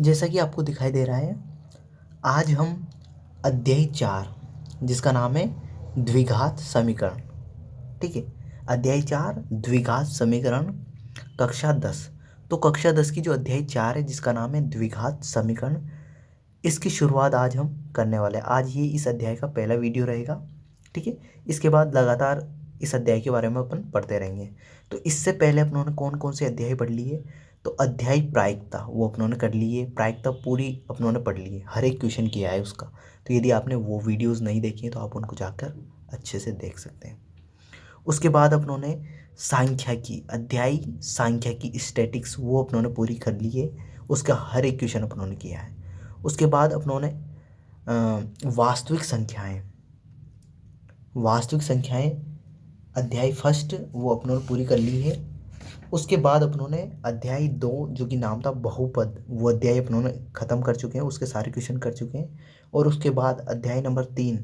जैसा कि आपको दिखाई दे रहा है, आज हम अध्याय 4 जिसका नाम है द्विघात समीकरण, ठीक है। अध्याय 4 द्विघात समीकरण, कक्षा 10। तो कक्षा 10 की जो अध्याय 4 है जिसका नाम है द्विघात समीकरण, इसकी शुरुआत आज हम करने वाले हैं। आज ये इस अध्याय का पहला वीडियो रहेगा, ठीक है। इसके बाद लगातार इस अध्याय के बारे में अपन पढ़ते रहेंगे। तो इससे पहले अपनों ने कौन कौन से अध्याय पढ़ लिए, तो अध्याय प्रायिकता वो अपनों ने कर ली है। प्रायिकता पूरी अपनों ने पढ़ ली है, हर एक क्वेश्चन किया है उसका। तो यदि आपने वो वीडियोस नहीं देखी हैं तो आप उनको जाकर अच्छे से देख सकते हैं। उसके बाद अपनों ने सांख्यिकी, अध्याय सांख्यिकी स्टैटिक्स वो अपनों ने पूरी कर ली है। उसका हर एक क्वेश्चन अपनों ने किया है। उसके बाद अपनों ने वास्तविक संख्याएं, वास्तविक संख्याएं अध्याय फर्स्ट वो अपनों ने पूरी कर ली है। उसके बाद अपनों ने अध्याय 2 जो कि नाम था बहुपद, वो अध्याय अपनों ने ख़त्म कर चुके हैं, उसके सारे क्वेश्चन कर चुके हैं। और उसके बाद अध्याय नंबर 3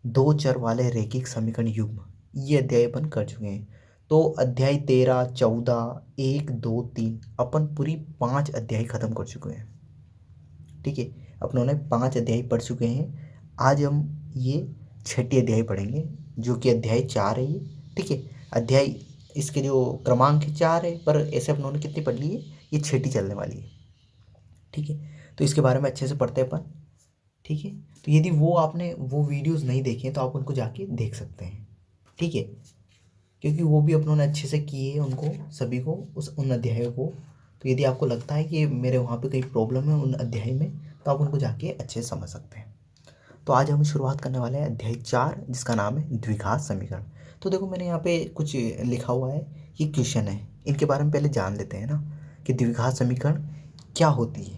दो चर वाले रैखिक समीकरण युग्म, ये अध्याय अपन कर चुके हैं। तो अध्याय 13, 14, 1, 2, 3 अपन पूरी 5 अध्याय ख़त्म कर चुके हैं, ठीक है। अपनों ने 5 अध्याय पढ़ चुके हैं। आज हम ये छठी अध्याय पढ़ेंगे जो कि अध्याय 4 है ये, ठीक है। अध्याय इसके जो क्रमांक 4 है, पर ऐसे अपनों ने कितनी पढ़ ली है, ये छठी चलने वाली है, ठीक है। तो इसके बारे में अच्छे से पढ़ते हैं अपन, ठीक है। तो यदि वो आपने वो वीडियोस नहीं देखे तो आप उनको जाके देख सकते हैं, ठीक है। क्योंकि वो भी अपनों ने अच्छे से किए हैं, उनको सभी को उन अध्यायों को। तो यदि आपको लगता है कि मेरे वहाँ पे कहीं प्रॉब्लम है उन अध्याय में, तो आप उनको जाके अच्छे से समझ सकते हैं। तो आज हम शुरुआत करने वाले हैं अध्याय 4 जिसका नाम है द्विघात समीकरण। तो देखो मैंने यहाँ पे कुछ लिखा हुआ है, ये क्वेश्चन है, इनके बारे में पहले जान लेते हैं ना कि द्विघात समीकरण क्या होती है,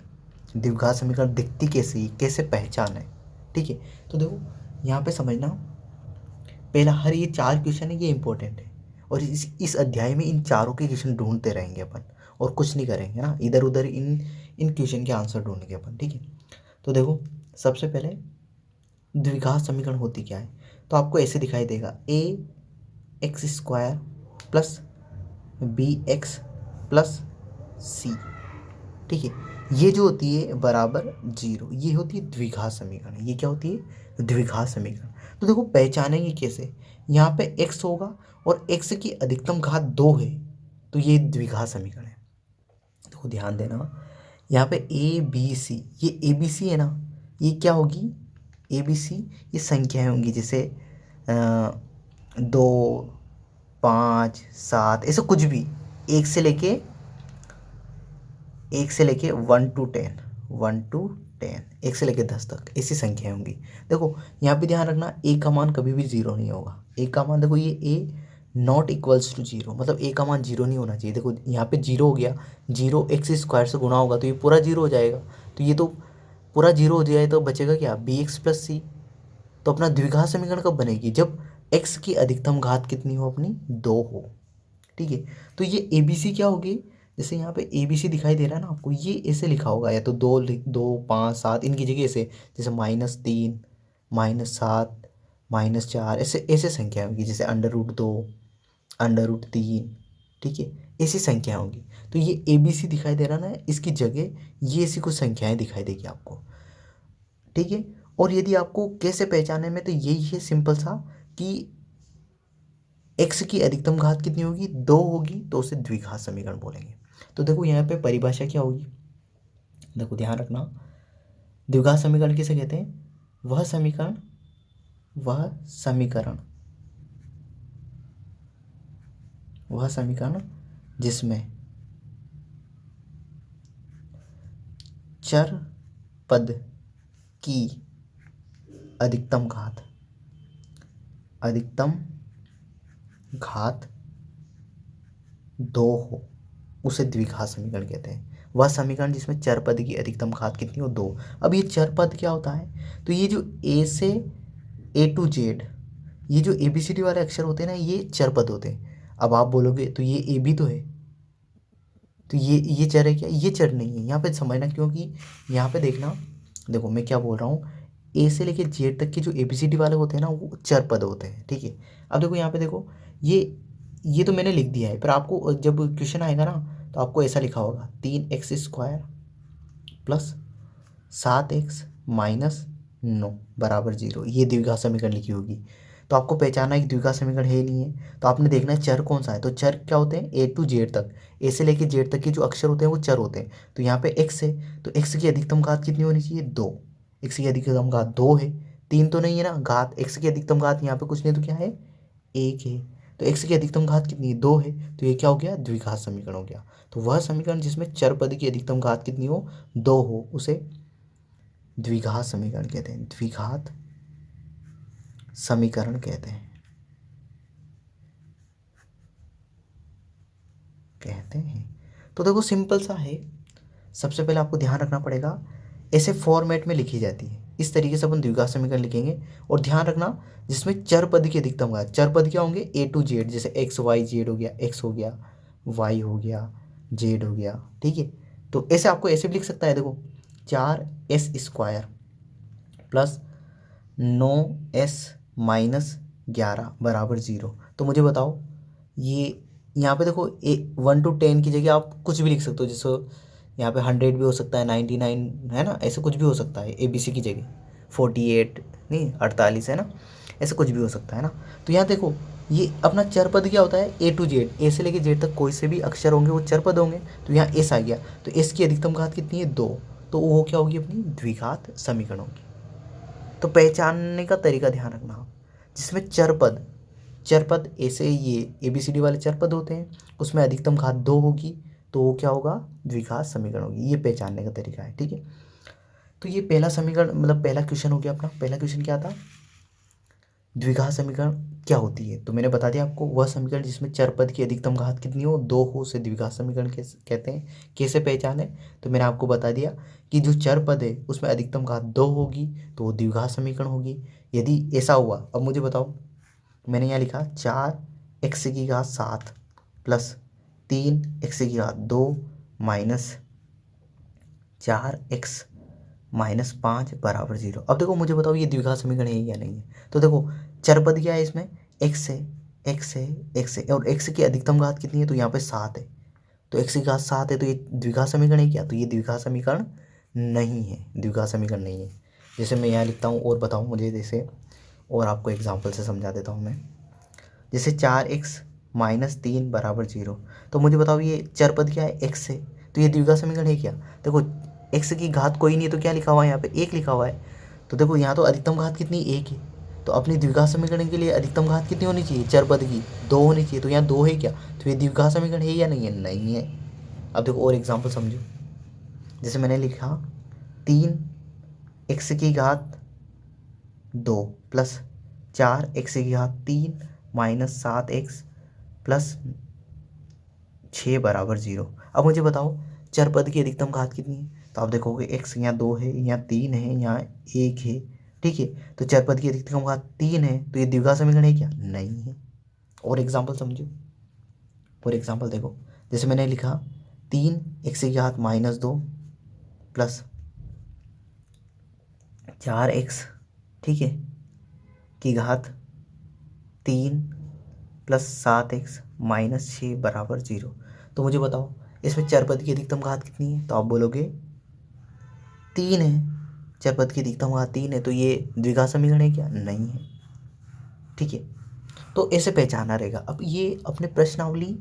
द्विघात समीकरण दिखती कैसी, कैसे पहचान है, ठीक है। तो देखो यहाँ पे समझना, पहला हर ये 4 क्वेश्चन है ये इंपॉर्टेंट है, और इस अध्याय में इन चारों के क्वेश्चन ढूंढते रहेंगे अपन, और कुछ नहीं करेंगे ना, इधर उधर इन क्वेश्चन के आंसर ढूंढेंगे अपन, ठीक है। तो देखो सबसे पहले द्विघात समीकरण होती क्या है, तो आपको ऐसे दिखाई देगा a x square plus b x plus c, ठीक है। ये जो होती है बराबर 0, ये होती है द्विघात समीकरण। ये क्या होती है, द्विघात समीकरण। तो देखो पहचानेंगे कैसे, यहाँ पे x होगा और x की अधिकतम घात 2 है, तो ये द्विघात समीकरण है। देखो ध्यान देना, यहाँ पे ए बी सी, ये ए बी सी है ना, ये क्या होगी, ए बी सी ये संख्याएं होंगी, जैसे 2, 5, 7, ऐसे कुछ भी, एक से लेके 1 to 10, 1 to 10, 1 से लेके 10 तक ऐसी संख्याएं होंगी। देखो यहाँ पे ध्यान रखना, ए का मान कभी भी 0 नहीं होगा। ए का मान देखो, ये ए नॉट इक्वल्स टू 0, मतलब ए का मान 0 नहीं होना चाहिए। देखो यहाँ पे 0 हो गया, 0 एक्स स्क्वायर से गुणा होगा तो ये पूरा 0 हो जाएगा। तो ये तो पूरा 0 हो जाए तो बचेगा क्या, बी एक्स प्लस सी। तो अपना द्विघात समीकरण कब बनेगी, जब एक्स की अधिकतम घात कितनी हो, अपनी 2 हो, ठीक है। तो ये ए बी सी क्या होगी, जैसे यहाँ पे ए बी सी दिखाई दे रहा है ना आपको, ये ऐसे लिखा होगा, या तो 2, 5, 7 इनकी जगह ऐसे, जैसे -3, -7, -4, ऐसे ऐसे संख्या होंगी, जैसे √2, √3, ठीक है, ऐसी संख्या होंगी। तो ये ए बी सी दिखाई दे रहा ना, इसकी जगह ये ऐसी कुछ संख्याएं दिखाई देगी आपको, ठीक है। और यदि आपको कैसे पहचाने में, तो यही है सिंपल सा, कि एक्स की अधिकतम घात कितनी होगी, 2 होगी, तो उसे द्विघात समीकरण बोलेंगे। तो देखो यहाँ पे परिभाषा क्या होगी, देखो ध्यान रखना, द्विघात समीकरण किसे कहते हैं, वह समीकरण, वह समीकरण, वह समीकरण जिसमें चर पद की अधिकतम घात, अधिकतम घात 2 हो, उसे द्विघात समीकरण कहते हैं। वह समीकरण जिसमें चर पद की अधिकतम घात कितनी हो, 2। अब ये चर पद क्या होता है, तो ये जो ए से ए टू जेड, ये जो ए बी सी डी वाले अक्षर होते हैं ना, ये चर पद होते हैं। अब आप बोलोगे तो ये ए भी तो है, तो ये चर है क्या, ये चर नहीं है। यहाँ पे समझना, क्योंकि यहाँ पे देखना, देखो मैं क्या बोल रहा हूँ, ए से लेके जेड तक के जो ए बी सी डी वाले होते हैं ना, वो चर पद होते हैं, ठीक है। अब देखो यहाँ पे देखो, ये तो मैंने लिख दिया है, पर आपको जब क्वेश्चन आएगा ना, तो आपको ऐसा लिखा होगा 3x² प्लस 7x माइनस 9 बराबर 0, ये द्विघात समीकरण लिखी होगी। तो आपको पहचाना एक द्विघात समीकरण है नहीं है, तो आपने देखना है चर कौन सा है। तो चर क्या होते हैं, ए टू जेड तक, ए से लेके जेड तक के जो अक्षर होते हैं वो चर होते हैं। तो यहाँ पे x है, तो x की अधिकतम घात कितनी होनी चाहिए, 2। x की अधिकतम घात 2 है, 3 तो नहीं है ना, घात x की अधिकतम घात यहाँ पे कुछ नहीं तो क्या है, 1 है। तो x की अधिकतम घात कितनी है, 2 है, तो ये क्या हो गया, द्विघात समीकरण हो गया। तो वह समीकरण जिसमें चर पद की अधिकतम घात कितनी हो, 2 हो, उसे द्विघात समीकरण कहते हैं, द्विघात समीकरण कहते हैं तो देखो सिंपल सा है। सबसे पहले आपको ध्यान रखना पड़ेगा, ऐसे फॉर्मेट में लिखी जाती है, इस तरीके से अपन द्विघात समीकरण लिखेंगे। और ध्यान रखना जिसमें चर पद की अधिकतम घात, चर पद क्या होंगे, ए टू जेड, जैसे एक्स वाई जेड हो गया, एक्स हो गया, वाई हो गया, जेड हो गया, ठीक है। तो ऐसे आपको ऐसे भी लिख सकता है, देखो 4s² प्लस 9s माइनस 11 बराबर 0। तो मुझे बताओ ये यहाँ पे देखो 1 to 10 की जगह आप कुछ भी लिख सकते हो, जैसे यहाँ पे 100 भी हो सकता है, 99 है ना, ऐसे कुछ भी हो सकता है, ABC की जगह 48 नहीं 48 है ना, ऐसे कुछ भी हो सकता है ना। तो यहाँ देखो ये अपना चर पद क्या होता है, ए टू जेड, ए से लेके जेड तक कोई से भी अक्षर होंगे वो चर पद होंगे। तो यहाँ एस आ गया, तो एस की अधिकतम घात कितनी है, 2, तो वो क्या होगी, अपनी द्विघात समीकरण होगी। तो पहचानने का तरीका ध्यान रखना, जिसमें चर पद ऐसे ये ABCD वाले चर पद होते हैं, उसमें अधिकतम घात 2 होगी, तो वो क्या होगा, द्विघात समीकरण होगी। ये पहचानने का तरीका है, ठीक है। तो ये पहला समीकरण मतलब पहला क्वेश्चन हो गया अपना। पहला क्वेश्चन क्या था, द्विघात समीकरण क्या होती है। तो मैंने बता दिया आपको, वह समीकरण जिसमें चर पद की अधिकतम घात कितनी हो, 2 हो, उसे द्विघात समीकरण कहते हैं। कैसे पहचाने, तो मैंने आपको बता दिया कि जो चर पद है उसमें अधिकतम घात 2 होगी तो वो द्विघात समीकरण होगी। यदि ऐसा हुआ, अब मुझे बताओ, मैंने यहाँ लिखा 4x की घात 7 प्लस 3x की घात 2 माइनस 4x माइनस 5 बराबर 0। अब देखो मुझे बताओ ये द्विघात समीकरण है या नहीं है। तो देखो चर पद क्या है इसमें, x है, x है, x है, और x की अधिकतम घात कितनी है, तो यहाँ पे 7 है, तो x की घात 7 है, तो ये द्विघात समीकरण है क्या, तो ये द्विघात समीकरण नहीं है, द्विघात समीकरण नहीं है। जैसे मैं यहाँ लिखता हूँ और बताऊँ मुझे, जैसे और आपको एग्जाम्पल से समझा देता हूँ मैं। जैसे 4x माइनस 3 बराबर 0, तो मुझे बताओ ये चर पद क्या है, x है, तो ये द्विघात समीकरण है क्या। देखो x की घात कोई नहीं है, तो क्या लिखा हुआ है यहाँ पे, 1 लिखा हुआ है। तो देखो यहाँ तो अधिकतम घात कितनी, 1 है, तो अपनी द्विघात समीकरण के लिए अधिकतम घात कितनी होनी चाहिए, चर पद की 2 होनी चाहिए। तो यहाँ 2 है क्या, तो ये द्विघात समीकरण है या नहीं है, नहीं है। अब देखो और एग्जाम्पल समझो, जैसे मैंने लिखा 3x की घात 2 प्लस 4x की घात 3 माइनस 7x प्लस 6 बराबर 0। अब मुझे बताओ चर पद की अधिकतम घात कितनी है, तो आप देखोगे x यहाँ 2 है, यहाँ 3 है, यहाँ 1 है, ठीक है। तो चर पद की अधिकतम घात 3 है, तो ये द्विघात समीकरण है क्या, नहीं है। और एग्जाम्पल समझो, और एग्जाम्पल देखो, जैसे मैंने लिखा 3x की घात माइनस 2 प्लस 4x, ठीक है, की घात 3 प्लस 7x माइनस 6 बराबर 0। तो मुझे बताओ इसमें चर पद की अधिकतम घात कितनी है, तो आप बोलोगे 3 है, चर पद की अधिकतम घात 3 है, तो ये द्विघात समीकरण है क्या, नहीं है, ठीक है। तो ऐसे पहचाना रहेगा। अब ये अपने प्रश्नावली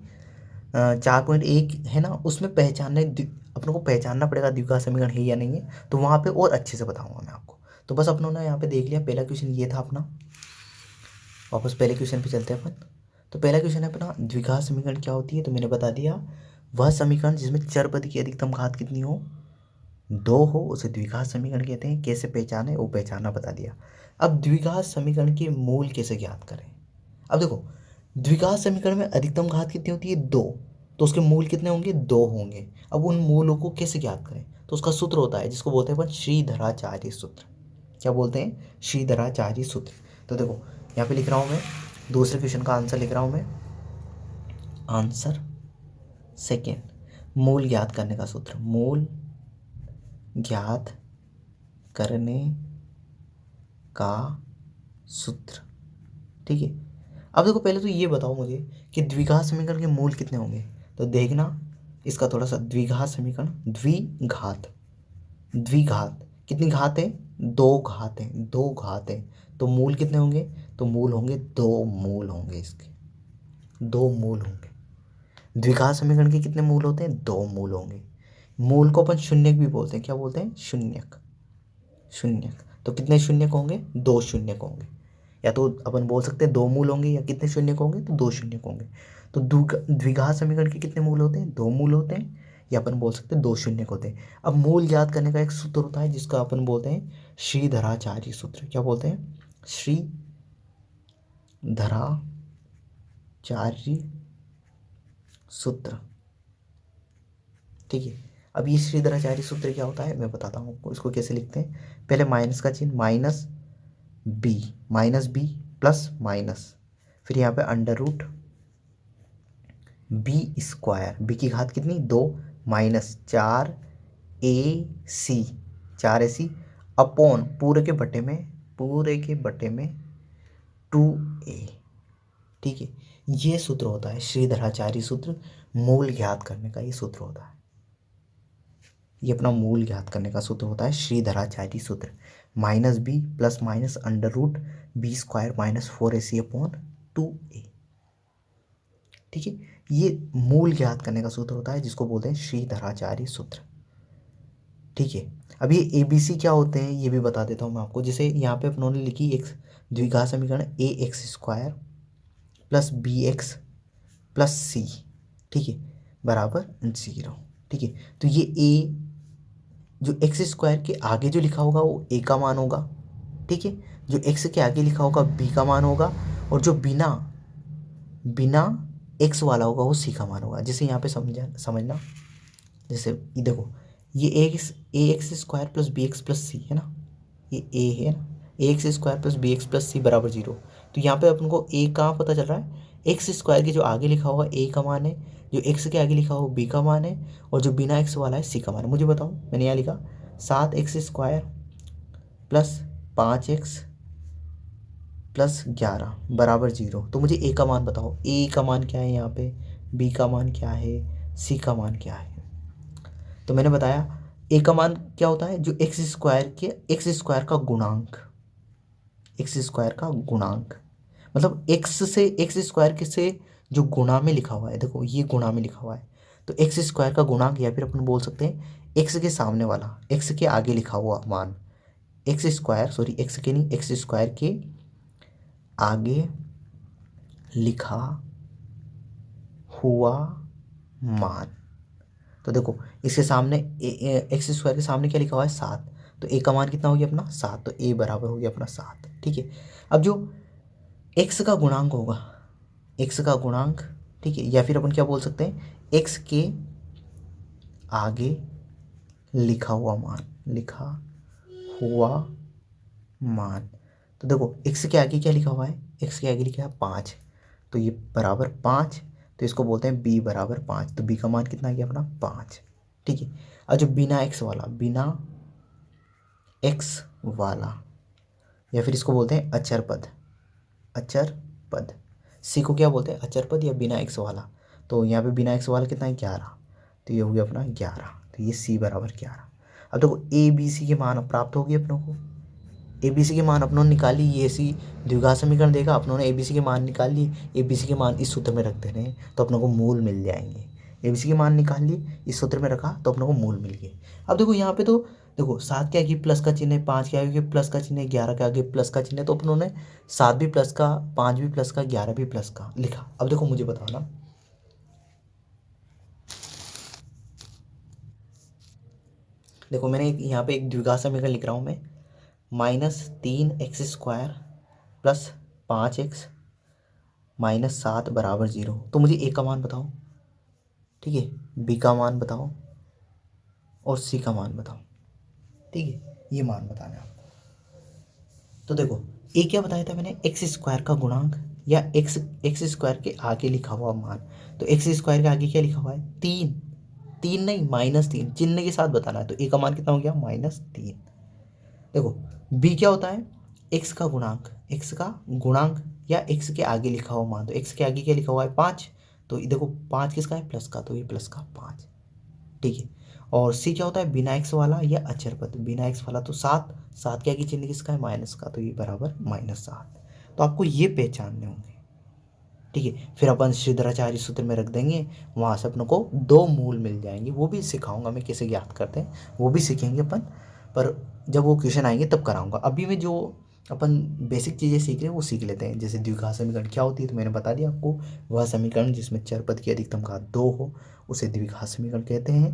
4.1 है ना, उसमें अपनों को पहचानना पड़ेगा द्विघात समीकरण है या नहीं है, तो वहाँ पे और अच्छे से बताऊँगा मैं आपको। तो बस अपनों ने यहाँ पे देख लिया, पहला क्वेश्चन ये था अपना। वापस पहले क्वेश्चन पे चलते हैं अपन। तो पहला क्वेश्चन है अपना, द्विघात समीकरण क्या होती है। तो मैंने बता दिया, वह समीकरण जिसमें चर पद की अधिकतम घात कितनी हो, 2 हो, उसे द्विघात समीकरण कहते हैं। कैसे पहचाने, वो पहचानना बता दिया। अब द्विघात समीकरण के मूल कैसे ज्ञात करें। अब देखो द्विघात समीकरण में अधिकतम घात कितनी होती है, 2, तो उसके मूल कितने होंगे, 2 होंगे। अब उन मूलों को कैसे ज्ञात करें, तो उसका सूत्र होता है जिसको बोलते हैं अपन श्रीधराचार्य सूत्र। क्या बोलते हैं, श्रीधराचार्य सूत्र। तो देखो यहाँ पे लिख रहा हूँ मैं, दूसरे क्वेश्चन का आंसर लिख रहा हूँ मैं, आंसर सेकेंड, मूल ज्ञात करने का सूत्र, मूल ज्ञात करने का सूत्र, ठीक है। अब देखो पहले तो ये बताओ मुझे कि द्विघात समीकरण के मूल कितने होंगे। तो देखना इसका थोड़ा सा, द्विघात समीकरण, द्विघात द्विघात, कितनी घात है? 2 घात है, 2 घात है। तो मूल कितने होंगे? तो मूल होंगे 2 मूल होंगे इसके, 2 मूल होंगे। द्विघात समीकरण के कितने मूल होते हैं? 2 मूल होंगे। मूल को अपन शून्यक भी बोलते हैं, क्या बोलते हैं? शून्यक, शून्यक। तो कितने शून्यक होंगे? 2 शून्यक होंगे। या तो अपन बोल सकते हैं 2 मूल होंगे, या कितने शून्यक होंगे? तो 2 शून्यक होंगे। तो द्विघात समीकरण के कितने मूल होते हैं? 2 मूल होते हैं, या अपन बोल सकते हैं 2 शून्यक होते हैं। अब मूल ज्ञात करने का एक सूत्र होता है जिसका अपन बोलते हैं श्रीधराचार्य सूत्र। क्या बोलते हैं? श्रीधराचार्य सूत्र। ठीक है। अब ये श्रीधराचार्य सूत्र क्या होता है मैं बताता हूँ आपको। इसको कैसे लिखते हैं? पहले माइनस का चिन्ह, माइनस बी प्लस माइनस, फिर यहाँ पे under root B square, B की घात कितनी? 2, माइनस 4ac, 4ac अपॉन पूरे के बटे में 2a। ठीक है, ये सूत्र होता है श्रीधराचार्य सूत्र। मूल ज्ञात करने का ये सूत्र होता है, ये अपना मूल ज्ञात करने का सूत्र होता है श्रीधराचार्य सूत्र। Minus B plus minus under root B square minus 4ac upon 2a। ठीक है, ये मूल ज्ञात करने का सूत्र होता है जिसको बोलते हैं श्रीधराचार्य सूत्र। ठीक है, अब ये ABC क्या होते हैं ये भी बता देता हूँ मैं आपको। जैसे यहाँ पे अपनों ने लिखी एक द्विघात समीकरण ax square plus bx plus c, ठीक है, बराबर 0। ठीक है, तो ये a जो x स्क्वायर के आगे जो लिखा होगा वो a का मान होगा। ठीक है, जो x के आगे लिखा होगा b का मान होगा, और जो बिना x वाला होगा वो c का मान होगा। जैसे यहाँ पे समझना, जैसे ये देखो, ये ax square plus b x plus c है ना, ये a है ना, ax square plus b x plus c बराबर 0। तो यहाँ पे अपन को a कहाँ पता चल रहा है? x स्क्वायर के जो आगे लिखा होगा a का मान है, जो x के आगे लिखा होगा b का मान है, और जो बिना x वाला है c का मान है। मुझे बताओ, मैंने यहाँ लिखा 7x square plus 5x plus 11 बराबर 0। तो मुझे a का मान बताओ, a का मान क्या है यहाँ पे, b का मान क्या है, c का मान क्या है? तो मैंने बताया a का मान क्या होता है? जो एक्स स्क्वायर का गुणांक, एक्स स्क्वायर का गुणांक मतलब एक्स स्क्वायर के से जो गुणा में लिखा हुआ है, देखो ये गुणा में लिखा हुआ है, तो एक्स स्क्वायर का गुणांक, या फिर अपन बोल सकते हैं एक्स के सामने वाला, एक्स के आगे लिखा हुआ मान, एक्स स्क्वायर के आगे लिखा हुआ मान। तो देखो इसके सामने एक्स स्क्वायर के सामने क्या लिखा हुआ है? 7। तो a का मान कितना हो गया अपना? 7। तो a बराबर हो गया अपना 7। ठीक है, अब जो x का गुणांक होगा, x का गुणांक, ठीक है, या फिर अपन क्या बोल सकते हैं, x के आगे लिखा हुआ मान। तो देखो x के आगे क्या लिखा हुआ है? x के आगे लिखा है 5, तो ये बराबर 5, तो इसको बोलते हैं b बराबर 5। तो b का मान कितना आ गया अपना? 5। ठीक है, और जो बिना x वाला, या फिर इसको बोलते हैं अचर पद, c को क्या बोलते हैं? अचर पद या बिना x वाला। तो यहाँ पे बिना x वाला कितना है? 11। तो ये हो गया अपना 11, तो ये c बराबर 11। अब देखो ABC के मान प्राप्त हो गए अपनों को। ABC के मान अपनों ने निकाल ली, ये सी द्विघात समीकरण देगा, अपनों ने ABC के मान निकाल लिए, ABC के मान इस सूत्र में रख देने हैं तो अपनों को मूल मिल जाएंगे। ABC के मान निकाल लिए, इस सूत्र में रखा तो अपनों को मूल मिल गए। अब देखो यहाँ पे तो देखो 7 के आगे प्लस का चिन्ह है, 5 के आगे प्लस का चिन्ह है, 11 के आगे प्लस का चिन्ह है, तो अपनों ने 7 भी प्लस का, 5 भी प्लस का, 11 भी प्लस का लिखा। अब देखो मुझे बताओ ना, देखो मैंने यहाँ पे एक द्विघात समीकरण लिख रहा हूँ मैं, -3x square plus 5x minus 7 बराबर 0। तो मुझे a का मान बताओ, ठीक है, b का मान बताओ और c का मान बताओ। ठीक है, ये मान बताना है आपको। तो देखो a क्या बताया था मैंने? एक्स स्क्वायर का गुणांक, या एक्स स्क्वायर के आगे लिखा हुआ मान। तो एक्स स्क्वायर के आगे क्या लिखा हुआ है? 3, 3 नहीं -3, चिन्ह के साथ बताना है। तो a का मान कितना हो गया? -3। देखो b क्या होता है? x का गुणांक या x के आगे लिखा हुआ मान। तो x के आगे क्या लिखा हुआ है? 5। तो देखो 5 किसका है? प्लस का, तो ये प्लस का 5। ठीक है, और सी क्या होता है, बिना एक्स वाला या अचर पद। बिना एक्स वाला तो 7, 7 क्या की चिन्ह किसका है, माइनस का, तो ये बराबर -7। तो आपको ये पहचानने होंगे, ठीक है। फिर अपन श्रीधराचार्य सूत्र में रख देंगे, वहाँ से अपनों को 2 मूल मिल जाएंगे। वो भी सिखाऊंगा मैं कैसे ज्ञात करते हैं, वो भी सीखेंगे अपन, पर जब वो क्वेश्चन आएंगे तब कराऊंगा। अभी में जो अपन बेसिक चीज़ें सीख रहे हैं वो सीख लेते हैं। जैसे द्विघात समीकरण क्या होती है, तो मैंने बता दिया आपको, वह समीकरण जिसमें चर पद की अधिकतम घात 2 हो उसे द्विघात समीकरण कहते हैं,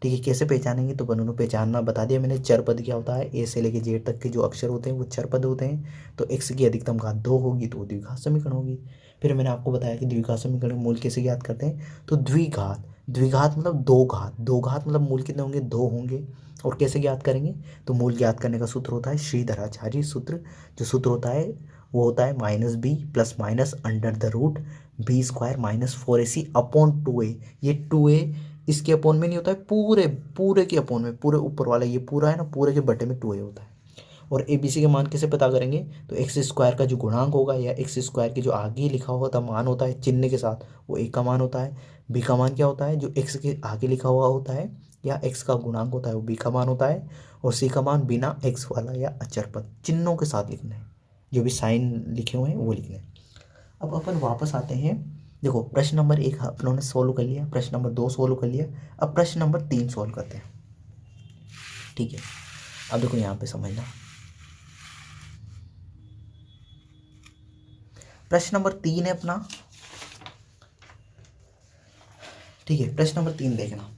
ठीक है। कैसे पहचानेंगे, तो अपन पहचानना बता दिया मैंने। चर पद क्या होता है, ए से लेके जेड तक के जो अक्षर होते हैं वो चर पद होते हैं। तो एक्स की अधिकतम घात 2 होगी तो वो द्विघात समीकरण होगी। फिर मैंने आपको बताया कि द्विघात समीकरण मूल कैसे ज्ञात करते हैं, तो द्विघात, द्विघात मतलब 2 घात, 2 घात मतलब मूल कितने होंगे, 2 होंगे। और कैसे ज्ञात करेंगे, तो मूल ज्ञात करने का सूत्र होता है श्रीधराचार्य सूत्र। जो सूत्र होता है वो होता है -b plus minus under the root B square minus 4ac upon 2a। ये 2a इसके अपोन में नहीं होता है, पूरे पूरे के अपोन में, पूरे ऊपर वाला ये पूरा है ना, पूरे के बटे में 2a होता है। और ए बी सी के मान कैसे पता करेंगे, तो एक्स स्क्वायर का जो गुणांक होगा या एक्स स्क्वायर के जो आगे लिखा हुआ था मान होता है चिन्ह के साथ, वो ए का मान होता है। बी का मान क्या होता है, जो एक्स के आगे लिखा हुआ होता है या एक्स का गुणांक होता है वो बी का मान होता है। और सी का मान बिना एक्स वाला या अचर पद चिन्हों के साथ लिखना है, जो भी साइन लिखे हुए हैं वो लिखना है। अब अपन वापस आते हैं। देखो प्रश्न नंबर 1 अपनों ने सोल्व कर लिया, प्रश्न नंबर 2 सोल्व कर लिया। अब प्रश्न नंबर 3 सोल्व करते हैं, ठीक है। अब देखो यहाँ पे समझना, प्रश्न नंबर 3 है अपना, ठीक है। प्रश्न नंबर 3 देखना,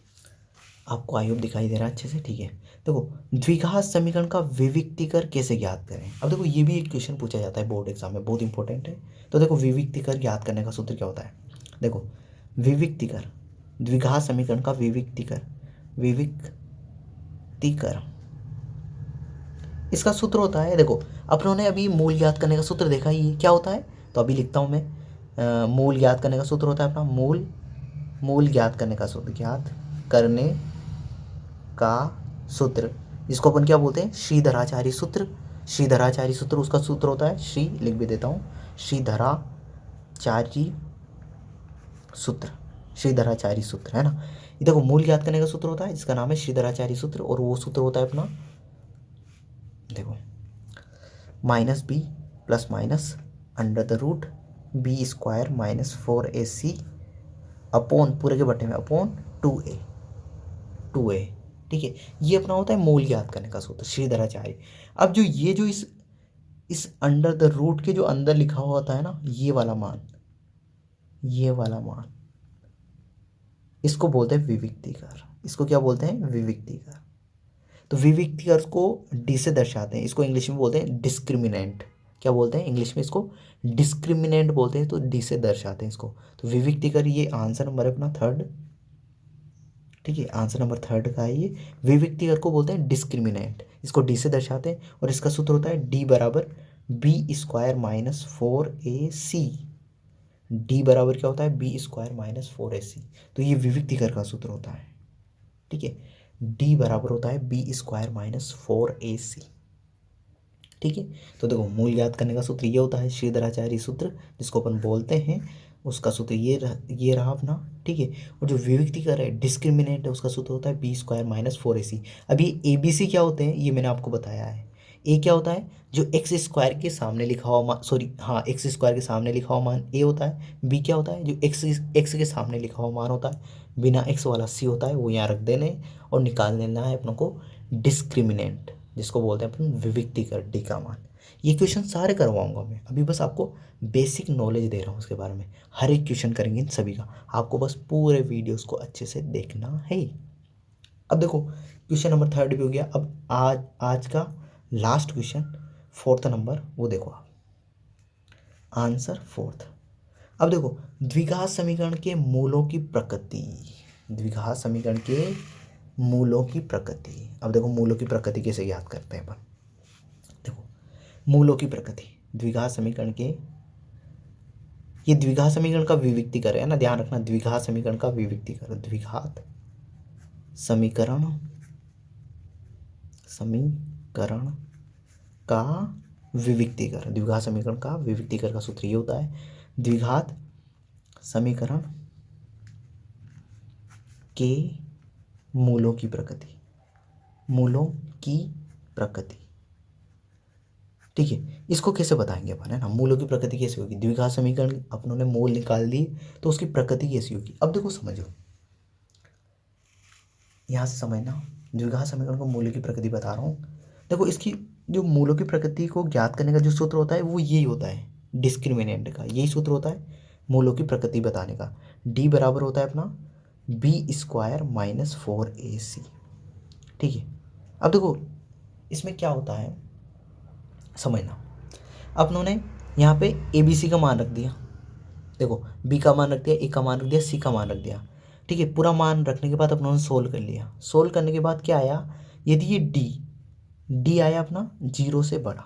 आपको आई होप दिखाई दे रहा है अच्छे से, ठीक है। देखो द्विघात समीकरण का विविक्तीकर कैसे ज्ञात करें। अब देखो ये भी एक क्वेश्चन पूछा जाता है बोर्ड एग्जाम में, बहुत इंपॉर्टेंट है। तो देखो विविक्तीकर ज्ञात करने का सूत्र क्या होता है, देखो विविक्तीकर, द्विघात समीकरण का विविक्तीकर, विविक्तीकर इसका सूत्र होता है, देखो अपनों ने अभी मूल ज्ञात करने का सूत्र देखा ही है क्या होता है, तो अभी लिखता हूँ मैं। मूल ज्ञात करने का सूत्र होता है अपना मूल ज्ञात करने का सूत्र, ज्ञात करने का सूत्र, जिसको अपन क्या बोलते हैं, श्रीधराचार्य सूत्र। श्रीधराचार्य सूत्र उसका सूत्र होता है, श्री लिख भी देता हूँ, श्रीधराचार्य सूत्र, श्रीधराचार्य सूत्र है ना। ये देखो मूल ज्ञात करने का सूत्र होता है जिसका नाम है श्रीधराचार्य सूत्र, और वो सूत्र होता है अपना, देखो -b plus minus under the root B square minus 4ac upon पूरे के बटे में अपॉन 2a, ठीक है। ये अपना होता है मूल ज्ञात करने का सूत्र श्रीधराचार्य। अब जो ये जो इस अंडर द रूट के जो अंदर लिखा हुआ होता है ना, ये वाला मान, ये वाला मान, इसको बोलते हैं विविक्तीकर। इसको क्या बोलते हैं, विविक्तीकर। तो विविक्तीकर को डी से दर्शाते हैं, इसको इंग्लिश में बोलते हैं डिस्क्रिमिनेंट। क्या बोलते हैं इंग्लिश में, इसको डिस्क्रिमिनेंट बोलते हैं, तो डी से दर्शाते हैं इसको। तो विविक्तीकर, ये आंसर नंबर है अपना 3rd, ठीक है। आंसर नंबर 3rd का है ये। विविक्तीकर को बोलते हैं डिस्क्रिमिनेंट, इसको डी से दर्शाते हैं, और इसका सूत्र होता है डी बराबर B square minus 4ac। D बराबर क्या होता है, बी स्क्वायर माइनस 4ac। तो ये विविक्तीकर का सूत्र होता है, ठीक है। डी बराबर होता है बी स्क्वायर माइनस 4ac, ठीक है। तो देखो मूल ज्ञात करने का सूत्र ये होता है श्रीधराचार्य सूत्र, जिसको अपन बोलते हैं, उसका सूत्र ये रहा अपना, ठीक है। और जो विविक्तीकर है, डिस्क्रिमिनेंट है, उसका सूत्र होता है बी स्क्वायर माइनस 4ac। अभी ए बी सी क्या होते हैं ये मैंने आपको बताया है। ए क्या होता है, जो एक्स स्क्वायर के सामने लिखा हुआ मान, सॉरी हाँ, एक्स स्क्वायर के सामने लिखा हुआ मान ए होता है। बी क्या होता है, जो एक्स के सामने लिखा हुआ मान होता है, बिना एक्स वाला सी होता है, वो यहाँ रख देने और निकाल लेना है अपनों को डिस्क्रिमिनेंट, जिसको बोलते हैं अपन विविक्तीकर, डी का मान। ये क्वेश्चन सारे करवाऊंगा मैं, अभी बस आपको बेसिक नॉलेज दे रहा हूँ उसके बारे में। हर एक क्वेश्चन करेंगे इन सभी का, आपको बस पूरे वीडियोस को अच्छे से देखना है। अब देखो क्वेश्चन नंबर 3rd भी हो गया। अब आज का लास्ट क्वेश्चन 4th नंबर, वो देखो आप, आंसर 4th। अब देखो द्विघात समीकरण के मूलों की प्रकृति, द्विघात समीकरण के मूलों की प्रकृति। अब देखो मूलों की प्रकृति कैसे ज्ञात करते हैं अपन, देखो मूलों की प्रकृति द्विघात समीकरण के, ये द्विघात समीकरण का विविक्तीकर है ना, ध्यान रखना, द्विघात समीकरण का विविक्तीकर, द्विघात समीकरण का विविक्तीकर, द्विघात समीकरण का विविक्तीकर का सूत्र ये होता है, द्विघात समीकरण के मूलों की प्रकृति, मूलों की प्रकृति। ठीक है, इसको कैसे बताएंगे अपन, है ना, मूलों की प्रकृति कैसे होगी। द्विघात समीकरण अपनों ने मूल निकाल दिए तो उसकी प्रकृति कैसी होगी। अब देखो समझो, यहाँ से समझना, द्विघात समीकरण को मूलों की प्रकृति बता रहा हूँ। देखो इसकी जो मूलों की प्रकृति को ज्ञात करने का जो सूत्र होता है वो यही होता है, डिस्क्रिमिनेंट का यही सूत्र होता है मूलों की प्रकृति बताने का। डी बराबर होता है अपना b² माइनस 4ac। ठीक है, अब देखो इसमें क्या होता है समझना, अपनों ने यहाँ पे ABC का मान रख दिया, देखो B का मान रख दिया, A का मान रख दिया, C का मान रख दिया। ठीक है, पूरा मान रखने के बाद अपनों ने सोल्व कर लिया। सोल्व करने के बाद क्या आया, यदि ये D आया अपना 0 से बड़ा,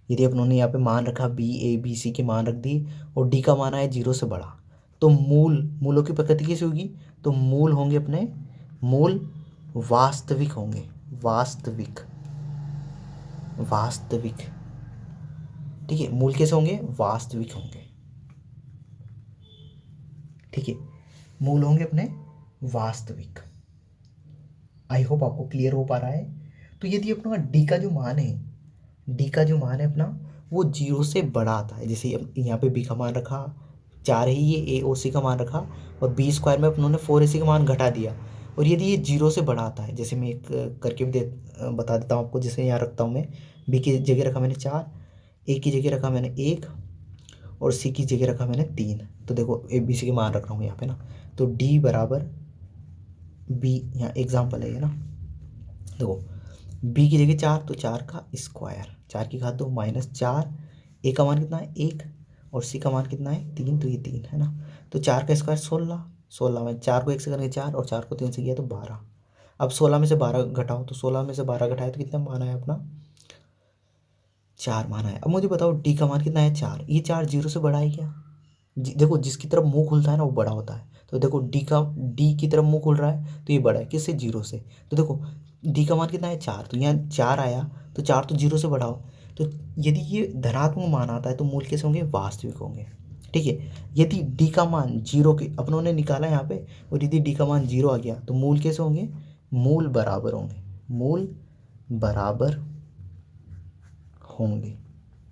यदि अपनों ने यहाँ पे मान रखा B, A, B, C के मान रख दी और D का मान आया 0 से बड़ा, तो मूलों की प्रकृति कैसी होगी, तो मूल होंगे अपने, मूल वास्तविक होंगे, वास्तविक, वास्तविक। ठीक है, मूल कैसे होंगे, वास्तविक होंगे। ठीक है, मूल होंगे अपने वास्तविक। आई होप आपको क्लियर हो पा रहा है। तो यदि अपना डी का जो मान है, डी का जो मान है अपना वो 0 से बड़ा आता है, जैसे यहाँ पे बी का मान रखा 4 है, ये ए और सी का मान रखा और b² में अपनों ने 4ac का मान घटा दिया, और यदि ये 0 से बड़ा आता है, जैसे मैं एक करके भी बता देता हूँ आपको, जैसे यहाँ रखता हूँ मैं, बी की जगह रखा मैंने 4, ए की जगह रखा मैंने 1 और सी की जगह रखा मैंने 3। तो देखो ABC के मान रख रहा हूँ यहाँ पे ना, तो D बराबर B, यहाँ एग्जाम्पल है ये ना, देखो B की जगह 4 तो 4 का स्क्वायर, 4 की घात 2 माइनस 4, A का मान कितना है 1 और C का मान कितना है 3, तो ये 3 है ना, तो 4 का स्क्वायर 16, 16 में 4 को 1 से करेंगे 4 और 4 को 3 से किया तो 12। अब 16 में से 12 घटाओ, तो 16 में से 12 घटाए तो कितना मान आया अपना 4 मान आया। अब मुझे बताओ D का मान कितना है 4, ये 4 0 से बड़ा है क्या, देखो जिसकी तरफ मुंह खुलता है ना वो बड़ा होता है, तो देखो डी की तरफ मुंह खुल रहा है तो ये बड़ा है किससे 0 से, तो देखो डी का मान कितना है 4, तो यहाँ 4 आया तो 4 तो 0 से बड़ा हो, तो यदि ये धनात्मक मान आता है तो मूल कैसे होंगे, वास्तविक होंगे। ठीक है, यदि डी का मान 0 के अपनों ने निकाला यहाँ पे, और यदि डी का मान 0 आ गया तो मूल कैसे होंगे, मूल बराबर होंगे, मूल बराबर होंगे,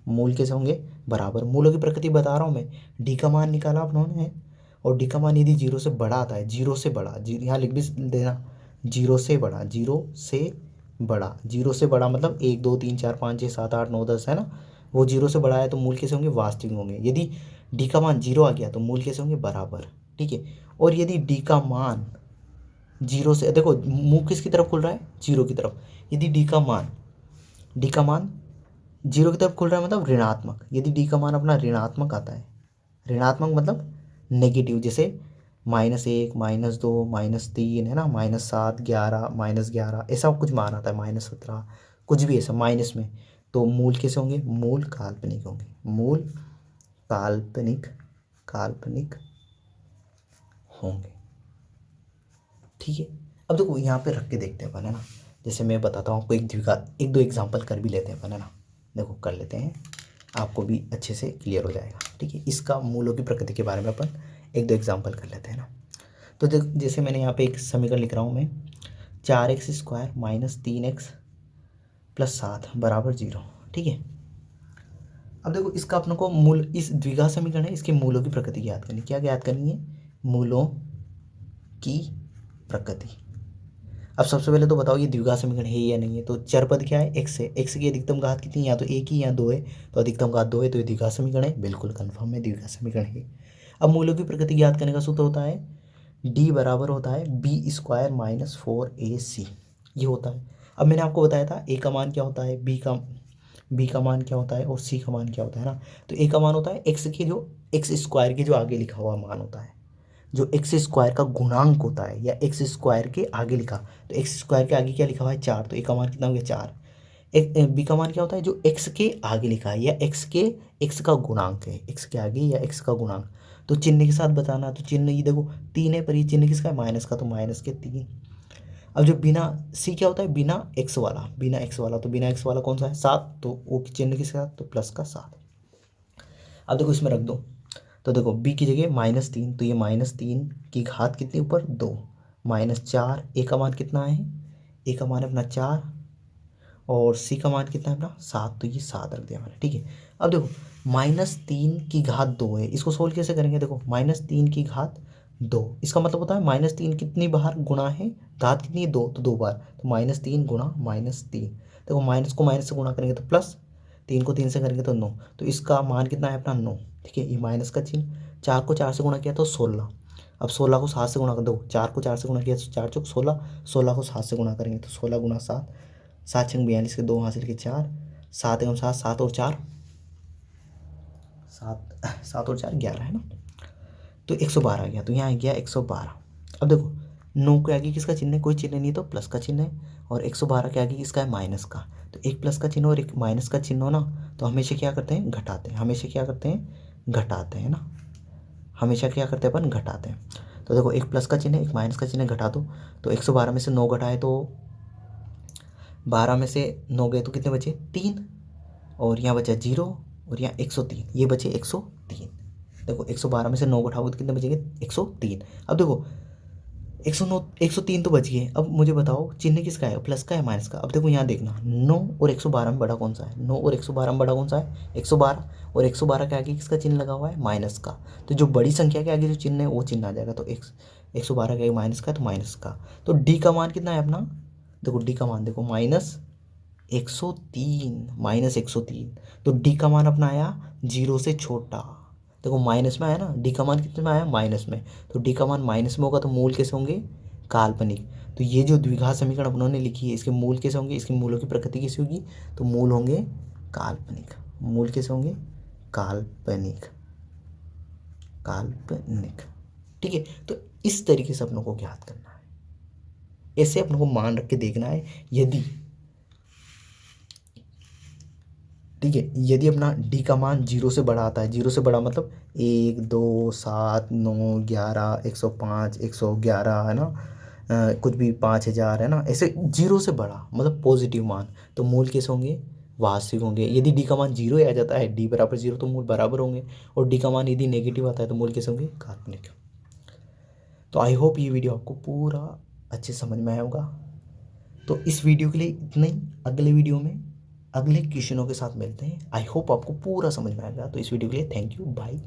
मूल कैसे होंगे, बराबर। मूलों की प्रकृति बता रहा हूँ मैं, डी का मान निकाला उन्होंने और डी का मान यदि 0 से बड़ा आता है, 0 से बड़ा, यहाँ लिख भी देना, 0 से बड़ा, 0 से बड़ा, 0 से बड़ा मतलब 1 2 3 4 5 6 7 8 9 10 है ना, वो 0 से बड़ा है तो मूल कैसे होंगे, वास्तविक होंगे। यदि डी का मान 0 आ गया तो मूल कैसे होंगे, बराबर। ठीक है, और यदि डी का मान 0 से, देखो मुंह किसकी तरफ खुल रहा है, 0 की तरफ, यदि डी का मान 0 की तरफ खुल रहा है मतलब ऋणात्मक, यदि डी का मान अपना ऋणात्मक आता है, ऋणात्मक मतलब नेगेटिव, जैसे -1 -2 -3 है ना, -7 11 -11 ऐसा कुछ मान आता है, -17 कुछ भी ऐसा माइनस में, तो मूल कैसे होंगे, मूल काल्पनिक होंगे, मूल काल्पनिक, काल्पनिक होंगे। ठीक है, अब देखो यहाँ पे रख के देखते हैं अपन, है ना, जैसे मैं बताता हूँ आपको एक दो एग्जाम्पल कर भी लेते हैं अपन, है ना, देखो कर लेते हैं, आपको भी अच्छे से क्लियर हो जाएगा। ठीक है, इसका मूलों की प्रकृति के बारे में अपन एक दो एग्जाम्पल कर लेते हैं ना। तो जैसे मैंने यहाँ पे एक समीकरण लिख रहा हूँ मैं, 4x² माइनस 3x प्लस 7 बराबर 0। ठीक है, अब देखो इसका अपने को मूल, इस द्विघात समीकरण है, इसके मूलों की प्रकृति ज्ञात करनी, क्या ज्ञात करनी है, मूलों की प्रकृति। अब सबसे पहले तो बताओ ये द्विघात समीकरण है या नहीं है, तो चर पद क्या है, x है, x की अधिकतम घात कितनी है, या तो 1 ही या 2 है, तो अधिकतम घात 2 है, तो ये द्विघात समीकरण है, बिल्कुल कन्फर्म है द्विघात समीकरण है। अब मूलों की प्रकृति ज्ञात करने का सूत्र होता है d बराबर होता है b² माइनस 4ac, ये होता है। अब मैंने आपको बताया था a का मान क्या होता है, b का मान क्या होता है और c का मान क्या होता है ना, तो a का मान होता है x के जो x² के जो आगे लिखा हुआ मान होता है, जो x² का गुणांक होता है, या x² के आगे लिखा, तो x² के आगे क्या लिखा हुआ है 4, तो a का मान कितना हो गया 4। b का मान क्या होता है, जो x के आगे लिखा है, या x का गुणांक है, x के आगे या x का गुणांक, तो चिन्ह के साथ बताना, तो चिन्ह ये देखो 3 है, पर ये चिन्ह किसका है, माइनस का, तो माइनस के 3। अब जो बिना c क्या होता है, बिना x वाला, बिना x वाला, तो बिना x वाला कौन सा है 7, तो वो चिन्ह किसके साथ, तो प्लस का 7। अब देखो इसमें रख दो, तो देखो b की जगह -3, तो ये -3 की घात कितनी ऊपर 2, -4, ए का मान कितना है, ए का मान अपना 4 और सी का मान कितना है अपना 7, तो ये 7 रख दिया मैंने, ठीक है। अब देखो -3 की घात 2 है, इसको सोल्व कैसे करेंगे, देखो -3 की घात 2, इसका मतलब होता है -3 कितनी बार गुणा है, घात कितनी है 2, तो 2 बार, तो -3 गुणा -3, देखो माइनस को माइनस से गुणा करेंगे तो प्लस, 3 को 3 से करेंगे तो 9, तो इसका मान कितना है अपना 9, ठीक है। ये माइनस का चिन्ह, 4 को 4 से गुणा किया तो 16, अब 16 को 7 से गुणा कर दो, 4 को 4 से गुणा किया तो 4 चौक 16, 16 को 7 से गुणा करेंगे तो 16 गुणा 7, 7 छंग 42 के 2 हासिल के 4, 7 एवं 7, 7 और 4 7 और 4 11 है ना, तो 112 आ गया, तो यहाँ आ गया 112। अब देखो 9 के आगे किसका चिन्ह है, कोई चिन्ह नहीं तो प्लस का चिन्ह है, और 112 के आगे किसका है, माइनस का, तो एक प्लस का चिन्ह और एक माइनस का चिन्ह हो ना, तो हमेशा क्या करते हैं, घटाते हैं, हमेशा क्या करते हैं, घटाते हैं ना, हमेशा क्या करते हैं अपन, घटाते हैं। तो देखो एक प्लस का चिन्ह है, एक माइनस का चिन्ह, घटा दो, तो 112 में से 9 घटाए तो 12 में से 9 गए तो कितने बचे, 3, और यहाँ बचा 0, और यहाँ 103, ये बचे 103। देखो 112 में से 9 घटाओगे तो कितने बचेंगे, 103। अब देखो 109 103 तो बच गए, अब मुझे बताओ चिन्ह किसका है, प्लस का है माइनस का। अब देखो यहाँ देखना 9 और 112 में बड़ा कौन सा है, 9 और 112 में बड़ा कौन सा है, 112, और 112 के आगे किसका चिन्ह लगा हुआ है, माइनस का, तो जो बड़ी संख्या के आगे जो चिन्ह है वो चिन्ह आ जाएगा, तो 112 के आगे माइनस का है तो माइनस का, तो डी का मान कितना है अपना, देखो डी का मान देखो -103, तो डी का मान अपना आया 0 से छोटा, देखो माइनस में आया ना, डी का मान कितने में आया, माइनस में, तो डी का मान माइनस में होगा तो मूल कैसे होंगे, काल्पनिक। तो ये जो द्विघात समीकरण अपनों ने लिखी है इसके मूल कैसे होंगे, इसके मूलों की प्रकृति कैसी होगी, तो मूल होंगे काल्पनिक, मूल कैसे होंगे, काल्पनिक, काल्पनिक, ठीक है। तो इस तरीके से अपनों को ज्ञात करना है, ऐसे अपनों को मान रख के देखना है, यदि ठीक है, यदि अपना डी का मान 0 से बड़ा आता है, 0 से बड़ा मतलब 1 2 7 9 11 105 111 है ना, कुछ भी 5000 है ना, ऐसे 0 से बड़ा मतलब पॉजिटिव मान, तो मूल कैसे होंगे, वास्तविक होंगे। यदि डी का मान 0 आ जाता है, डी बराबर 0, तो मूल बराबर होंगे, और डी का मान यदि नेगेटिव आता है तो मूल कैसे होंगे, काल्पनिक। तो आई होप ये वीडियो आपको पूरा अच्छे समझ में आया होगा। तो इस वीडियो के लिए इतना ही, अगले वीडियो में अगले क्वेश्चनों के साथ मिलते हैं। आई होप आपको पूरा समझ में आएगा। तो इस वीडियो के लिए थैंक यू, बाय।